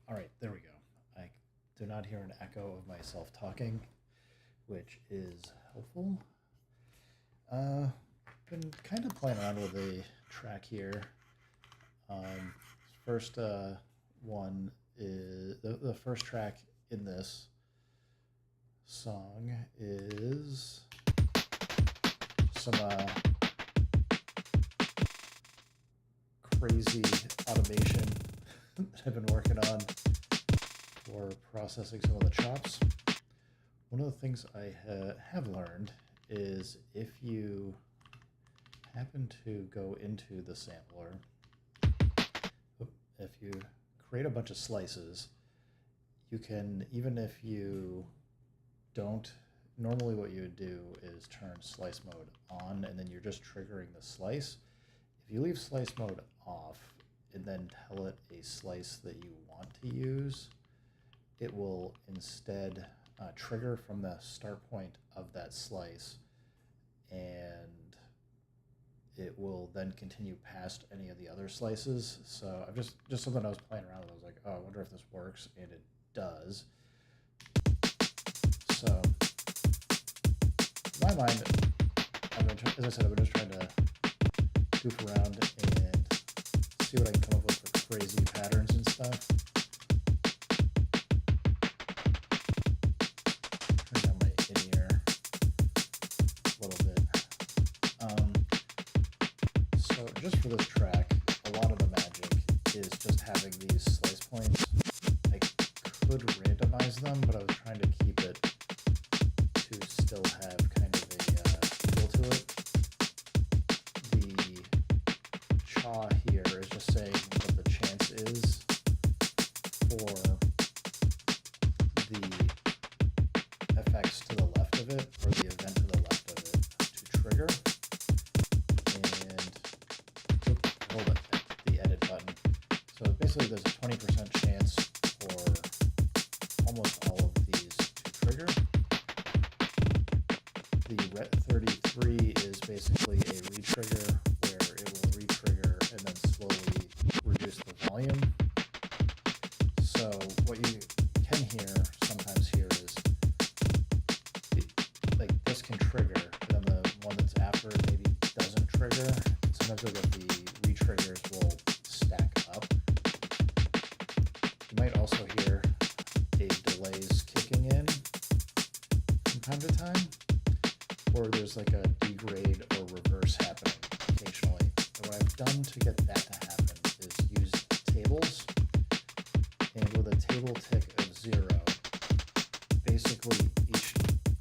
All right, there we go. I do not hear an echo of myself talking, which is helpful. Been kind of playing around with a track here. First one is the first track in this song is some crazy automation that I've been working on for processing some of the chops. One of the things I have learned is if you happen to go into the sampler, if you create a bunch of slices, you can, even if you don't, normally what you would do is turn slice mode on and then you're just triggering the slice. If you leave slice mode off and then tell it a slice that you want to use, it will instead trigger from the start point of that slice, and it will then continue past any of the other slices. So I've just something I was playing around with. I was like, oh, I wonder if this works, and it does. So in my mind, as I said, I've been just trying to goof around and see what I can come up with for crazy patterns and stuff. Turn down my in-ear a little bit. So just for this track, a lot of the magic is just having these slice points. I could randomize them, but I was trying to keep it to still have kind of a feel to it. The chaw here is just saying what the chance is for the effects to the left of it, or the event to the left of it, to trigger. And hold it at the edit button. So basically there's a 20% chance for almost all of these to trigger. The 33 is basically a retrigger, where it will retrigger and then slowly reduce the volume. So what you can hear, sometimes hear, is like this can trigger, and then the one that's after it maybe doesn't trigger. Sometimes you'll get the retriggers will stack up. You might also hear a delays kicking in from time to time, or there's like a degrade or reverse happening occasionally. And what I've done to get that to happen is use tables, and with a table tick of 0, basically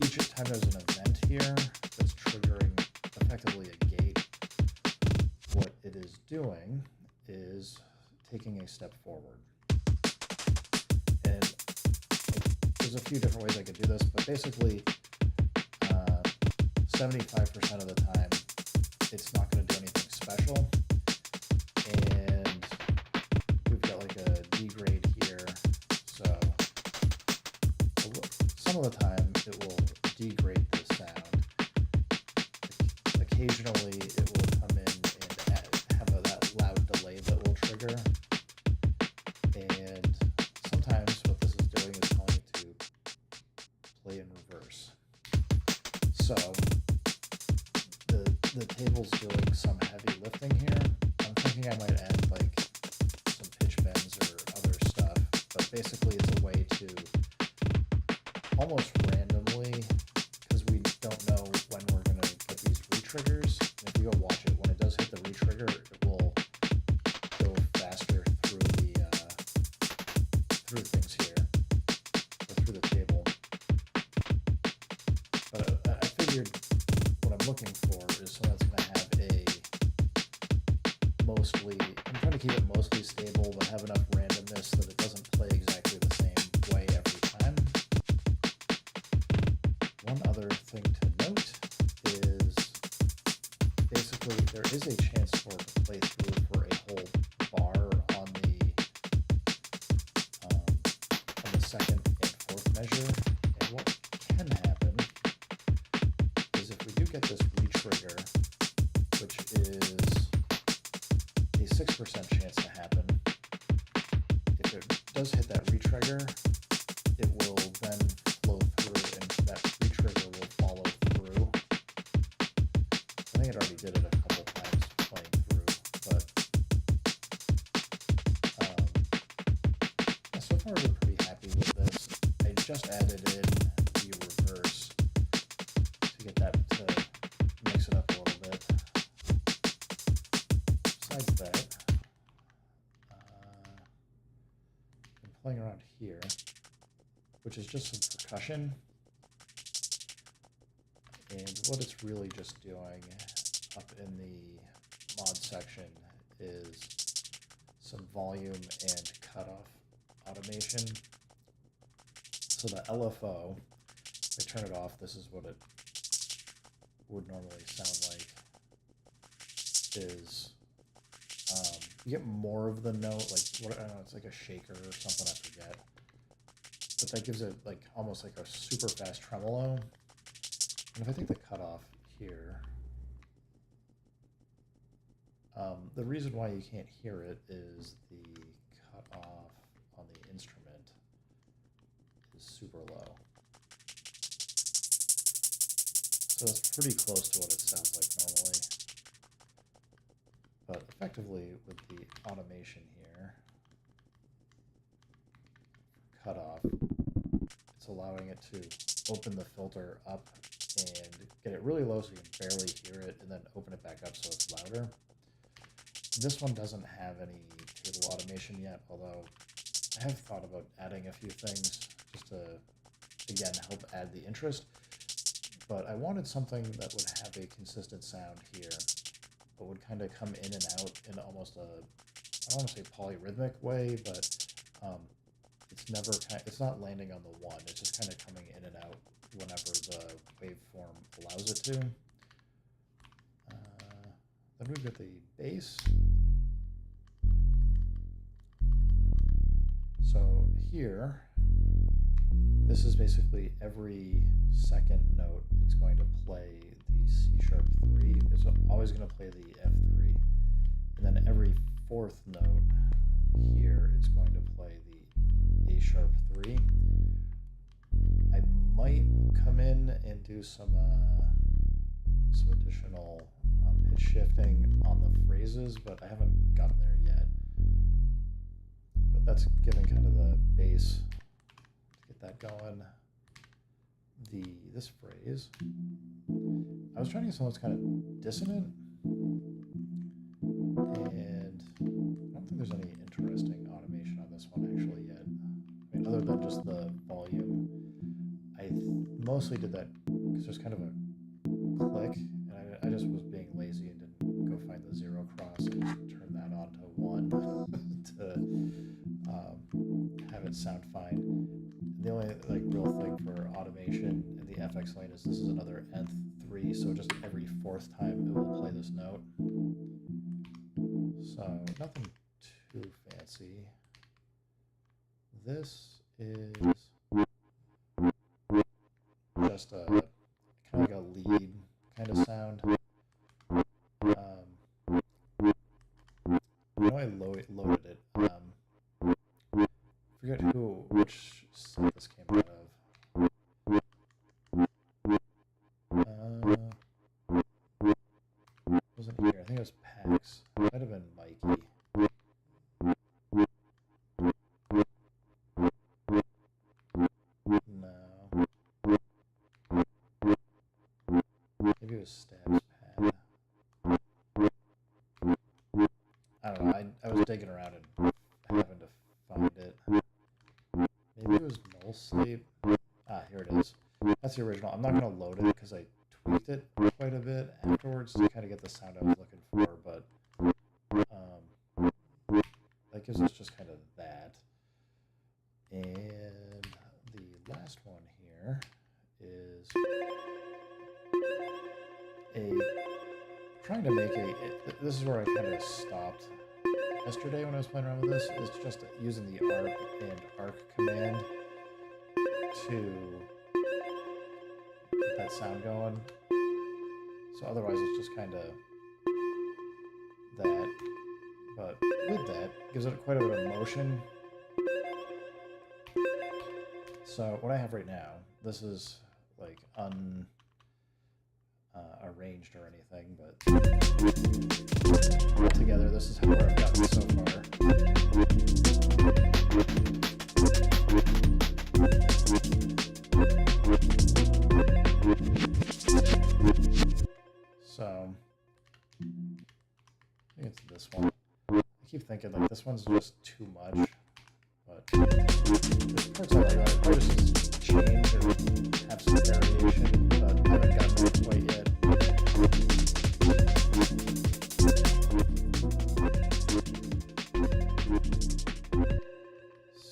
each time there's an event here that's triggering effectively a gate, what it is doing is taking a step forward. And there's a few different ways I could do this, but basically 75% of the time it's not going to do anything special. And we've got like a degrade here, so some of the time it will degrade the sound. Occasionally it will come in and have that loud delay that will trigger. And sometimes what this is doing is telling it to play in reverse. So the table's doing some heavy lifting here. I'm thinking I might add like some pitch bends or other stuff, but basically it's a way to almost randomly, because we don't know when we're going to get these retriggers. And if you go watch it, when it does hit the retrigger, it will go faster through the through things here, or through the table. But I figured what I'm looking for is something that's going to have I'm trying to keep it mostly stable, but have enough randomness that it doesn't play exactly the same way every time. One other thing to note is basically there is a chance for it to play through for a whole bar on the second and fourth measure. And what can happen is if we do get this retrigger, which is a 6% chance to happen, if it does hit that retrigger, it will then flow through, and that retrigger will follow through. I think it already did it a couple times playing through, but yeah, so far we're pretty happy with this. I just added in the reverse to get that to mix it up a little bit. Besides that, I'm playing around here, which is just some percussion. And what it's really just doing up in the mod section is some volume and cutoff automation. So the LFO, if I turn it off, this is what it would normally sound like, is you get more of the note, like, what, I don't know, it's like a shaker or something, I forget. But that gives it like almost like a super fast tremolo. And if I take the cutoff here, the reason why you can't hear it is the cutoff on the instrument is super low. So that's pretty close to what it sounds like normally. But effectively with the automation here, cutoff, it's allowing it to open the filter up and get it really low so you can barely hear it, and then open it back up so it's louder. This one doesn't have any table automation yet, although I have thought about adding a few things just to, again, help add the interest. But I wanted something that would have a consistent sound here, but would kind of come in and out in almost a, I don't want to say polyrhythmic way, but it's never it's not landing on the one. It's just kind of coming in and out whenever the waveform allows it to. Then we've got the bass. So here, this is basically every second note it's going to play the C#3. It's always going to play the F3. And then every fourth note here, it's going to play the A#3. I might come in and do some additional pitch shifting on the phrases, but I haven't gotten there yet. But that's giving kind of the bass to get that going. This phrase, I was trying to get something that's kind of dissonant, and I don't think there's any interesting automation on this one actually yet. I mean, other than just the volume. I mostly did that because there's kind of a click, and I just was being lazy and didn't go find the zero cross and just turn that on to 1 to have it sound fine. The only like real thing for automation in the FX lane is this is another nth3, so just every fourth time it will play this note. So nothing too fancy. This is just a kind of like a lead kind of sound. I know I loaded it. Forget which site this came out of. Wasn't here. I think it was PAX. It might have been Mikey. No. Maybe it was Stab's Pad. I don't know. I was digging around and having to find it. Maybe it was Null Sleep. Ah, here it is. That's the original. I'm not going to load it because I tweaked it quite a bit afterwards to kind of get the sound I was looking for, but that gives us just kind of that. And the last one here is trying to make this is where I kind of stopped yesterday when I was playing around with this, is just using the arc and arc command to get that sound going. So otherwise it's just kind of that, but with that, gives it quite a bit of motion. So what I have right now, this is like arranged or anything, but altogether, this is how I've gotten so far. So I think it's this one. I keep thinking like this one's just too much, but there's parts I like that. I probably just need to change and have some variation, but I haven't gotten to it quite yet.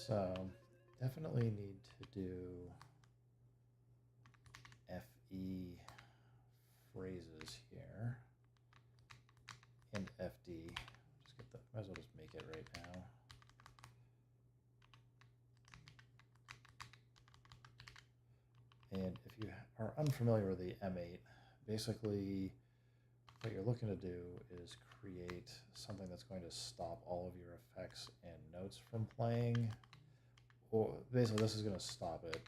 So definitely need to do FE phrases here and FD. Just get the, might as well just make it right now. And if you are unfamiliar with the M8, basically what you're looking to do is create something that's going to stop all of your effects and notes from playing. Or basically this is going to stop it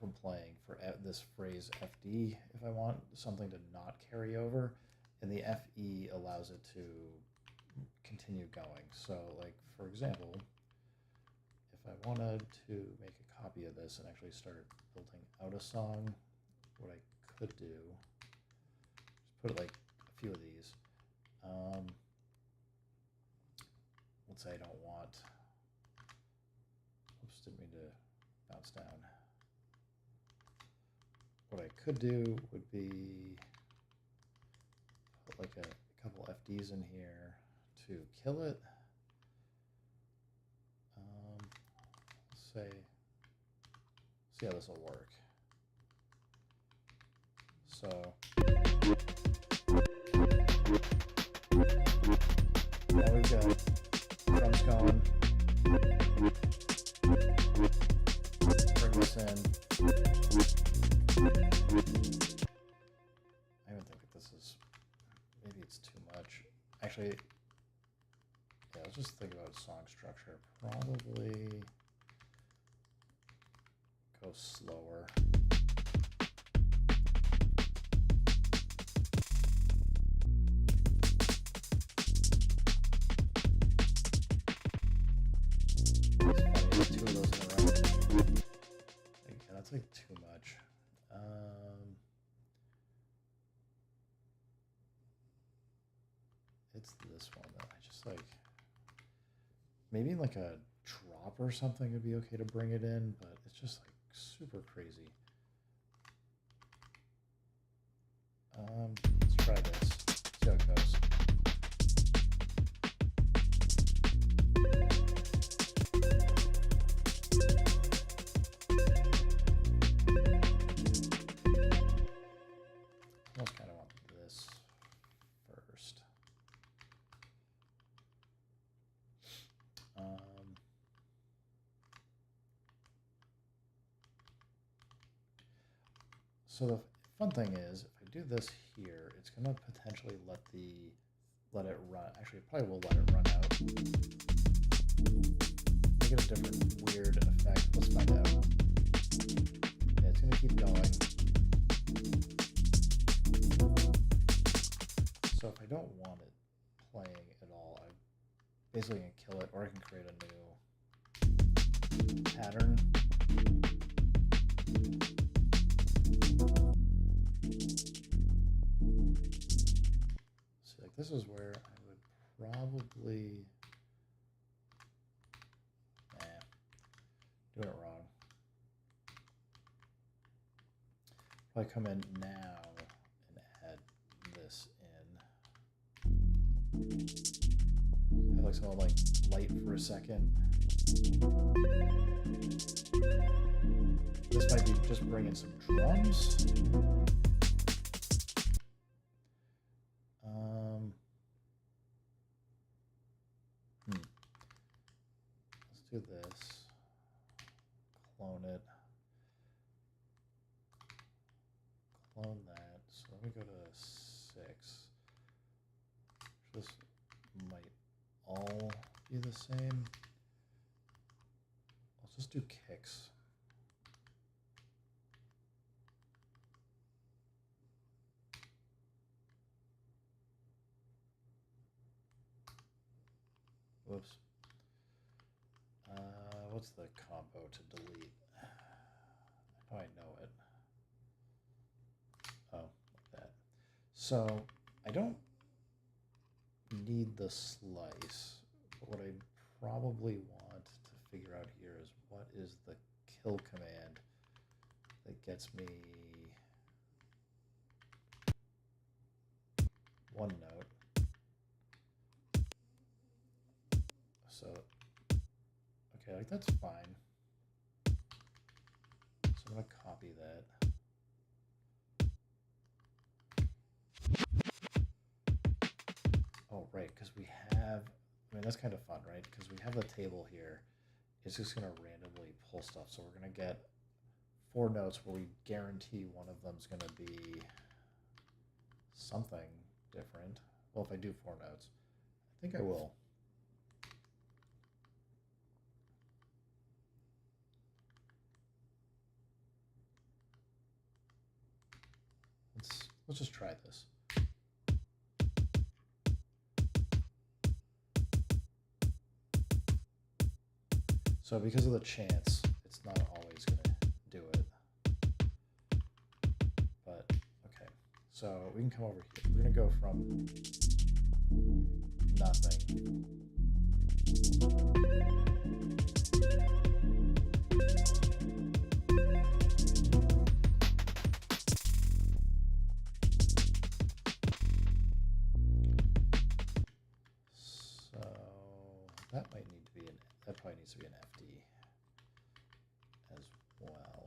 from playing for this phrase FD if I want something to not carry over, and the FE allows it to continue going. So like for example, if I wanted to make a copy of this and actually start building out a song, what I could do is put like a few of these. Let's say I don't want, oops, didn't mean to bounce down. What I could do would be put like a couple FDs in here to kill it. Let's say, see how this will work. So now we've got drums going. Bring this in. I even think that this is, maybe it's too much. Actually, yeah, let's just think about song structure. Probably go slower. It's funny, two of those in a row. Yeah, that's like too much. It's this one that I just like. Maybe like a drop or something would be okay to bring it in, but it's just like super crazy. Let's try this. See how it goes. I almost kind of want this first. So the fun thing is, if I do this here, it's going to potentially let it run. Actually, it probably will let it run out. Make it a different weird effect. Let's find out. Yeah, it's going to keep going. So if I don't want it playing at all, I basically can kill it, or I can create a new pattern. So like this is where I would probably, doing it wrong. Probably come in now and add this in. Have like some like light for a second. This might be just bringing some drums. Let's do this. Clone it. Clone that. So let me go to 6. This might all be the same. Let's just do kicks. Whoops. What's the combo to delete? I know I know it. Oh, like that. So I don't need the slice, but what I probably want to figure out here is what is the kill command that gets me one note. So, okay, like that's fine. So I'm going to copy that. Oh, right, because we have, I mean, that's kind of fun, right? Because we have the table here. It's just going to randomly pull stuff. So we're going to get 4 notes where we guarantee one of them is going to be something different. Well, if I do 4 notes, I think I will. Let's just try this. So because of the chance, it's not always going to do it. But, okay. So we can come over here. We're going to go from nothing. So that might need to be that probably needs to be an FD as well.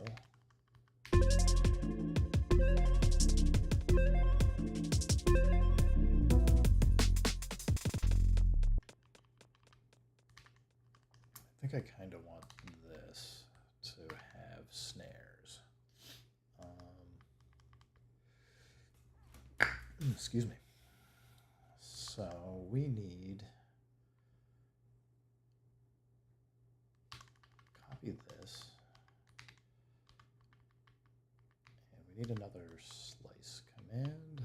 I think I kind of want this to have snares. Excuse me. So we need copy this, and we need another slice command.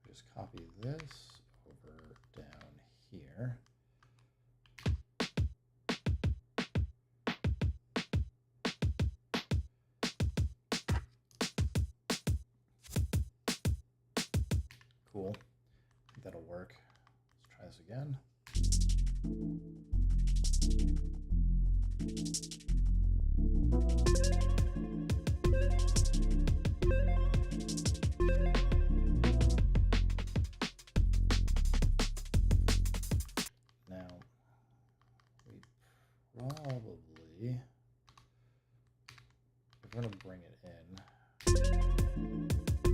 Just copy this over down here. Cool. I think that'll work. Let's try this again. Probably, if we're going to bring it in,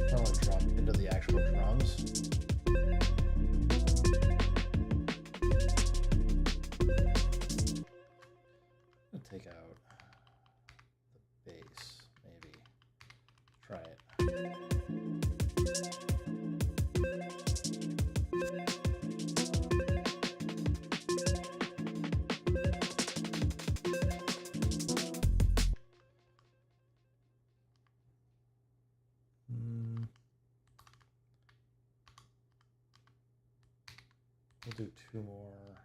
I want to drop into the actual drums. I'm going to take out the bass, maybe. Try it. We'll do 2 more.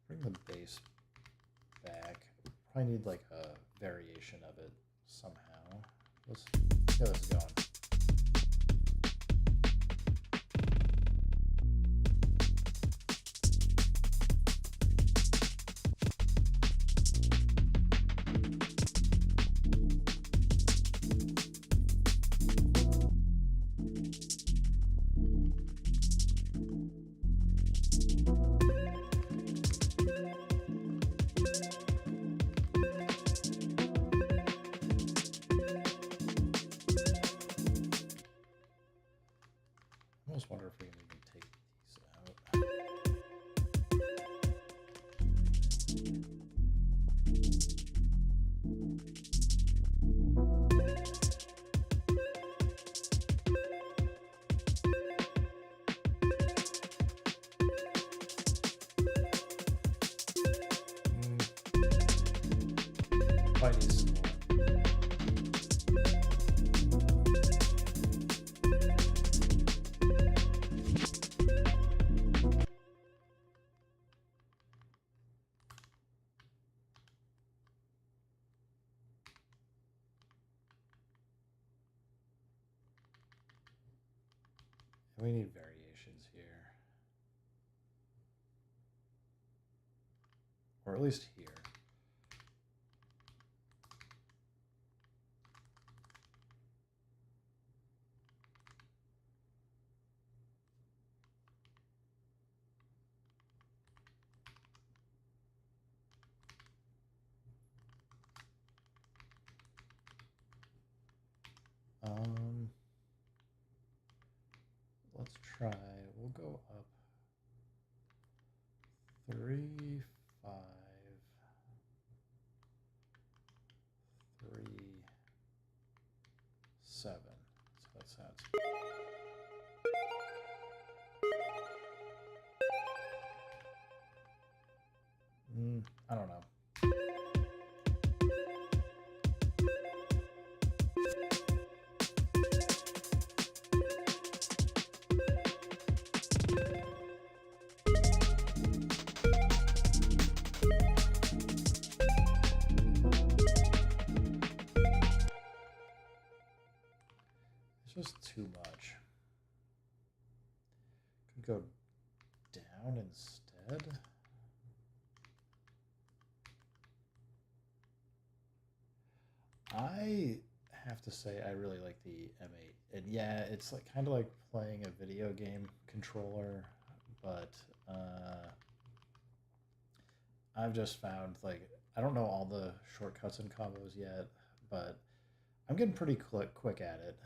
Bring the bass back. Probably need like a variation of it somehow. Let's get this going. I almost wonder if we can even take these out. probably need some more. We need variations here. Or at least here. Let's try, we'll go up 3, 5, 3, 7. So that sounds. I don't know. Just too much. Could go down instead. I have to say I really like the M8. And yeah, it's like kind of like playing a video game controller, but I've just found like I don't know all the shortcuts and combos yet, but I'm getting pretty quick at it.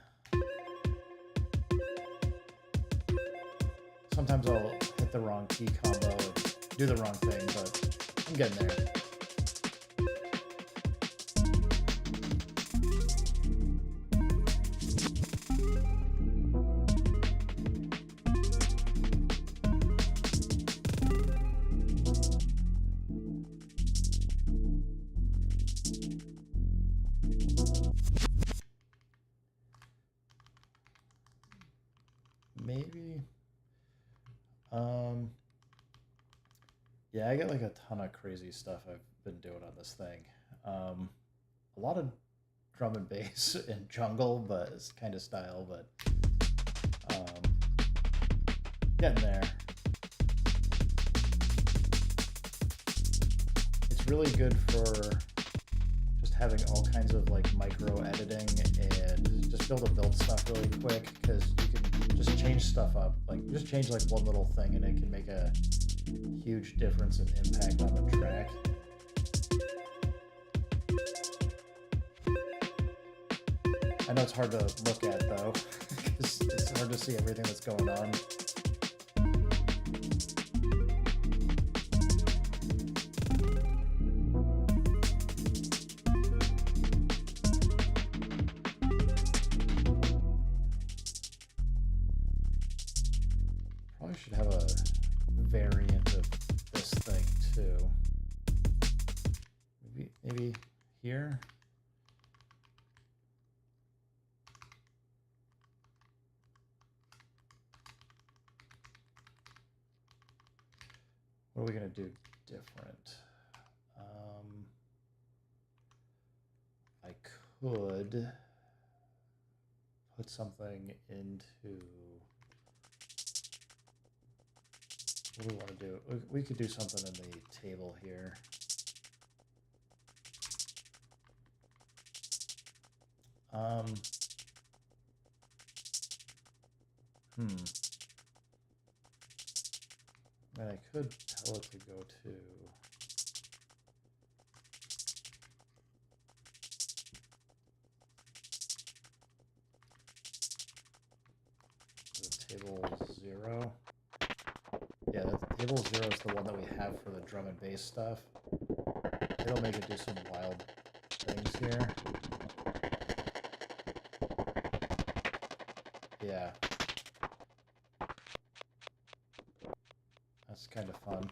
Sometimes I'll hit the wrong key combo and do the wrong thing, but I'm getting there. Maybe. Yeah, I got like a ton of crazy stuff I've been doing on this thing. A lot of drum and bass and jungle, but it's kind of style, but getting there. It's really good for just having all kinds of like micro editing and just be able to build stuff really quick because you can just change stuff up. Like just change like one little thing and it can make a huge difference in impact on the track. I know it's hard to look at though, because it's hard to see everything that's going on. Probably should have a variant of this thing too. Maybe here. What are we gonna do different? I could put something into. What do we want to do? We could do something in the table here. And I could tell it to go to the table 0. Yeah, the table 0 is the one that we have for the drum and bass stuff. It'll make it do some wild things here. Yeah. That's kind of fun.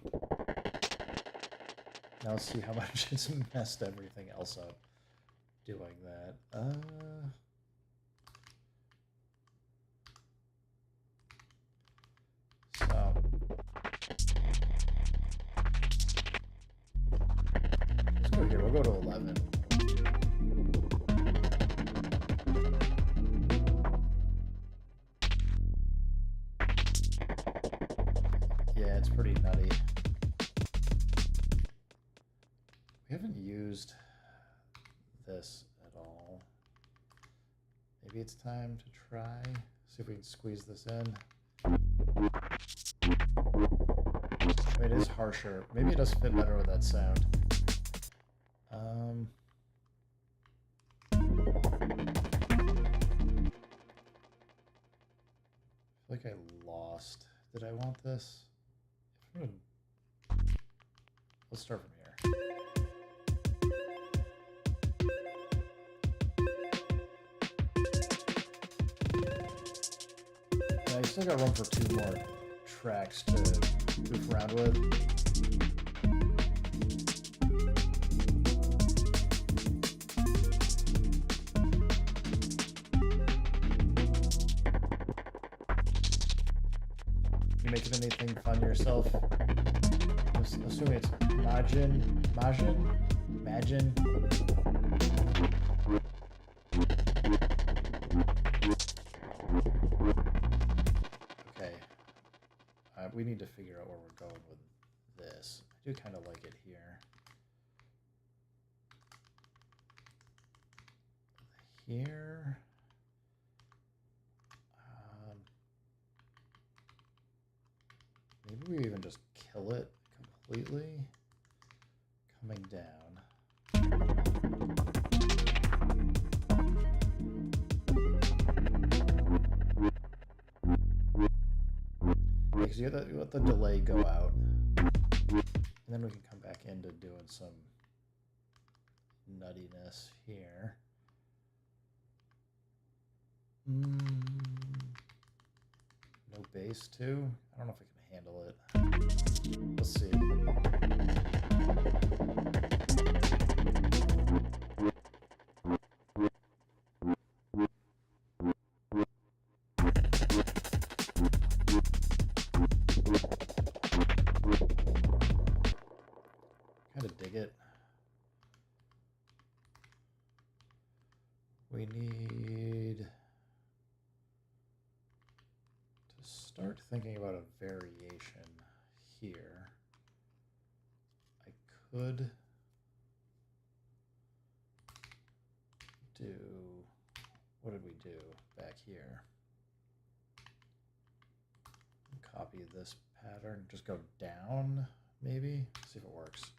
Now let's see how much it's messed everything else up. doing that. So let's go here. We'll go to 11. Yeah, it's pretty nutty. We haven't used this at all. Maybe it's time to try. See if we can squeeze this in. I mean, it is harsher. Maybe it does fit better with that sound. I feel like I lost. Did I want this? Let's start from here. I still got room for 2 more tracks to goof around with. You making anything fun yourself? I'm assuming it's Majin. Okay. We need to figure out where we're going with this. I do kind of like it here. Here. Maybe we even just kill it completely. Coming down. Because you let the delay go out. And then we can come back into doing some nuttiness here. No bass too? I don't know if I can handle it. Let's see. Kind of dig it. We need to start thinking about a variation here. I could do, what did we do back here? Copy this pattern, just go down, maybe, see if it works.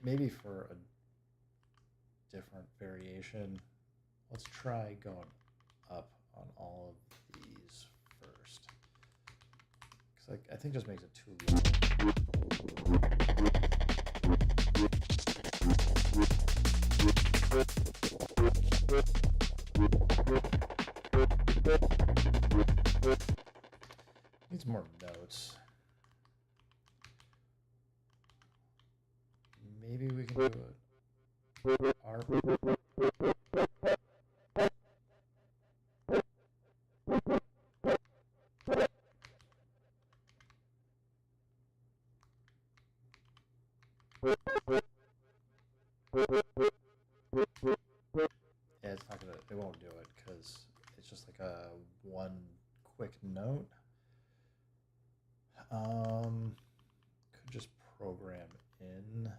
Maybe for a different variation, let's try going up on all of these first. Because I think just makes it too low. Needs more notes. Maybe we can do it. Yeah, it's not gonna. It won't do it because it's just like a one quick note. Could just program in.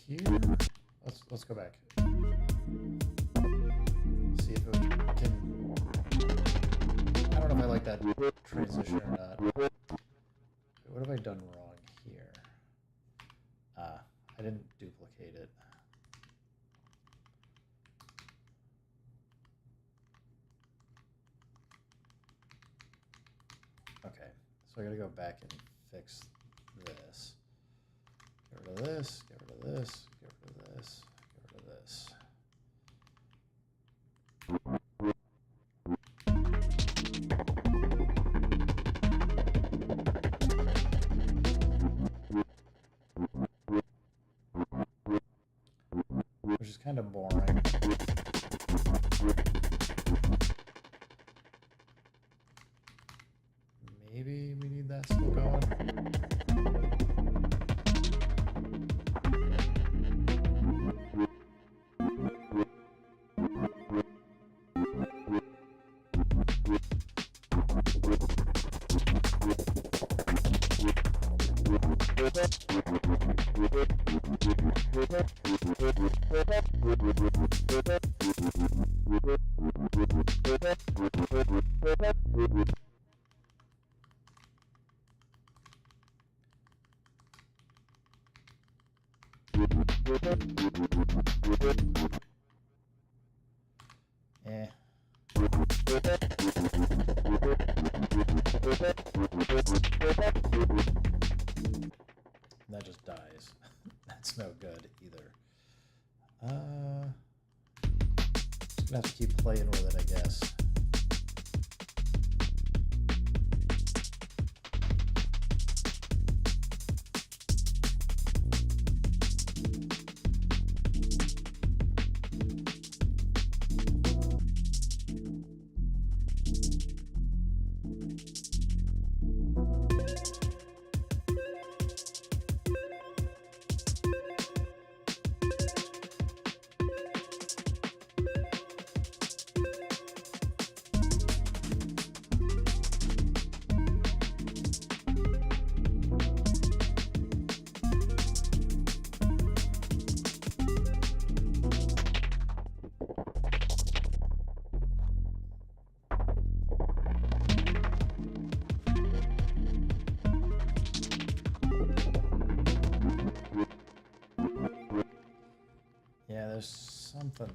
Here, let's go back. See if it can. I don't know if I like that transition or not. What have I done wrong here? I didn't duplicate it. Okay, so I gotta go back and fix this. Get rid of this, get rid of this, get rid of this, get rid of this. Which is kind of boring. Maybe we need that still going. That just dies. That's no good either. Just gonna have to keep playing with it, I guess. Yeah, there's something.